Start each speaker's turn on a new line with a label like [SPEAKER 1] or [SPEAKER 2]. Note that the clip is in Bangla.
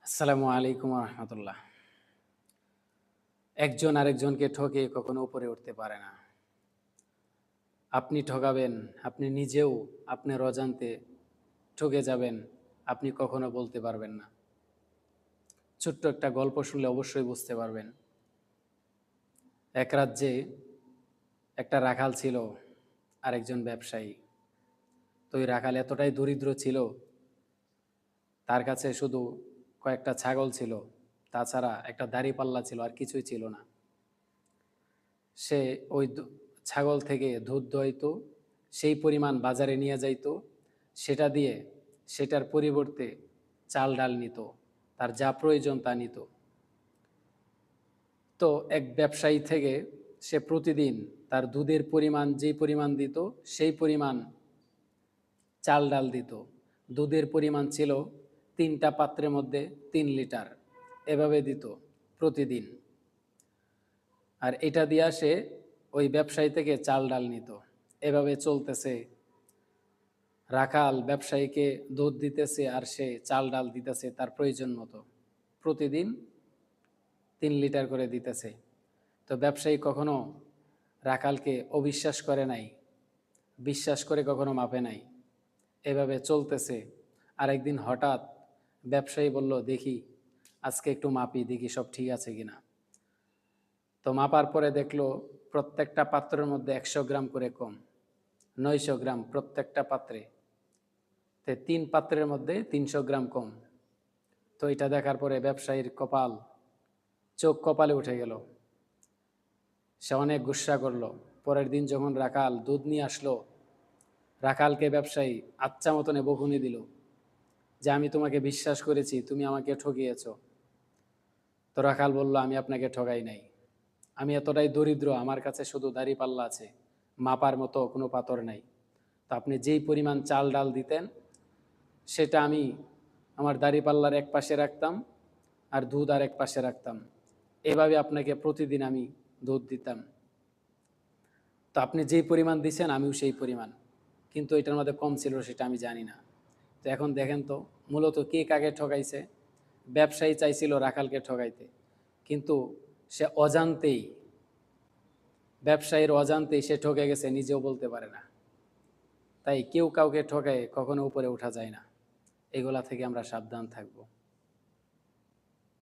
[SPEAKER 1] আসসালামু আলাইকুম রহমতুল্লাহ। একজন আরেকজনকে ঠকে কখনো উপরে উঠতে পারে না। আপনি ঠকাবেন, আপনি নিজেও আপনার অজান্তে ঠকে যাবেন, আপনি কখনো বলতে পারবেন না। ছোট্ট একটা গল্প শুনলে অবশ্যই বুঝতে পারবেন। এক রাজ্যে একটা রাখাল ছিল, আরেকজন ব্যবসায়ী। তো ওই রাখাল এতটাই দরিদ্র ছিল, তার কাছে শুধু কয়েকটা ছাগল ছিল, তাছাড়া একটা দাঁড়িপাল্লা ছিল, আর কিছুই ছিল না। সে ওই ছাগল থেকে দুধ দোয়াইতো, সেই পরিমাণ বাজারে নিয়ে যাইতো, সেটা দিয়ে সেটার পরিবর্তে চাল ডাল নিত, তার যা প্রয়োজন তা নিত। তো এক ব্যবসায়ী থেকে সে প্রতিদিন তার দুধের পরিমাণ যেই পরিমাণ দিত সেই পরিমাণ চাল ডাল দিত। দুধের পরিমাণ ছিল 3টা পাত্রের মধ্যে 3 লিটার, এভাবে দিত প্রতিদিন। আর এটা দিয়া সে ওই ব্যবসায়ী থেকে চাল ডাল নিত। এভাবে চলতেছে। রাখাল ব্যবসায়ীকে দুধ দিতেছে আর সে চাল ডাল দিতেছে তার প্রয়োজন মতো, প্রতিদিন 3 লিটার করে দিতেছে। তো ব্যবসায়ী কখনো রাখালকে অবিশ্বাস করে নাই, বিশ্বাস করে কখনো মাপে নাই। এভাবে চলতেছে। আরেকদিন হঠাৎ ব্যবসায়ী বলল, দেখি আজকে একটু মাপি, দেখি সব ঠিক আছে কিনা। তো মাপার পরে দেখলো প্রত্যেকটা পাত্রের মধ্যে 100 গ্রাম করে কম, 900 গ্রাম প্রত্যেকটা পাত্রে। 3 পাত্রের মধ্যে 300 গ্রাম কম। তো এটা দেখার পরে ব্যবসায়ীর চোখ কপালে উঠে গেল। সে অনেক গুস্সা করলো। পরের দিন যখন রাখাল দুধ নিয়ে আসলো, রাখালকে ব্যবসায়ী আচ্ছা মতনে বকুনি দিল যে, আমি তোমাকে বিশ্বাস করেছি, তুমি আমাকে ঠকিয়েছ। তো রাখাল বলল, আমি আপনাকে ঠকাই নাই, আমি এতটাই দরিদ্র, আমার কাছে শুধু দাঁড়িপাল্লা আছে, মাপার মতো কোনো পাথর নাই। তো আপনি যেই পরিমাণ চাল ডাল দিতেন সেটা আমি আমার দাঁড়িপাল্লার এক পাশে রাখতাম, আর দুধ আর এক পাশে রাখতাম। এভাবে আপনাকে প্রতিদিন আমি দুধ দিতাম। তো আপনি যেই পরিমাণ দিছেন আমিও সেই পরিমাণ, কিন্তু এটার মধ্যে কম ছিল সেটা আমি জানি না। তো এখন দেখেন তো মূলত কে কাকে ঠকাইছে। ব্যবসায়ী চাইছিল রাখালকে ঠকাইতে, কিন্তু সে অজান্তেই, ব্যবসায়ীর অজান্তেই সে ঠকে গেছে, নিজেও বলতে পারে না। তাই কেউ কাউকে ঠকায় কখনো উপরে ওঠা যায় না। এগুলা থেকে আমরা সাবধান থাকবো।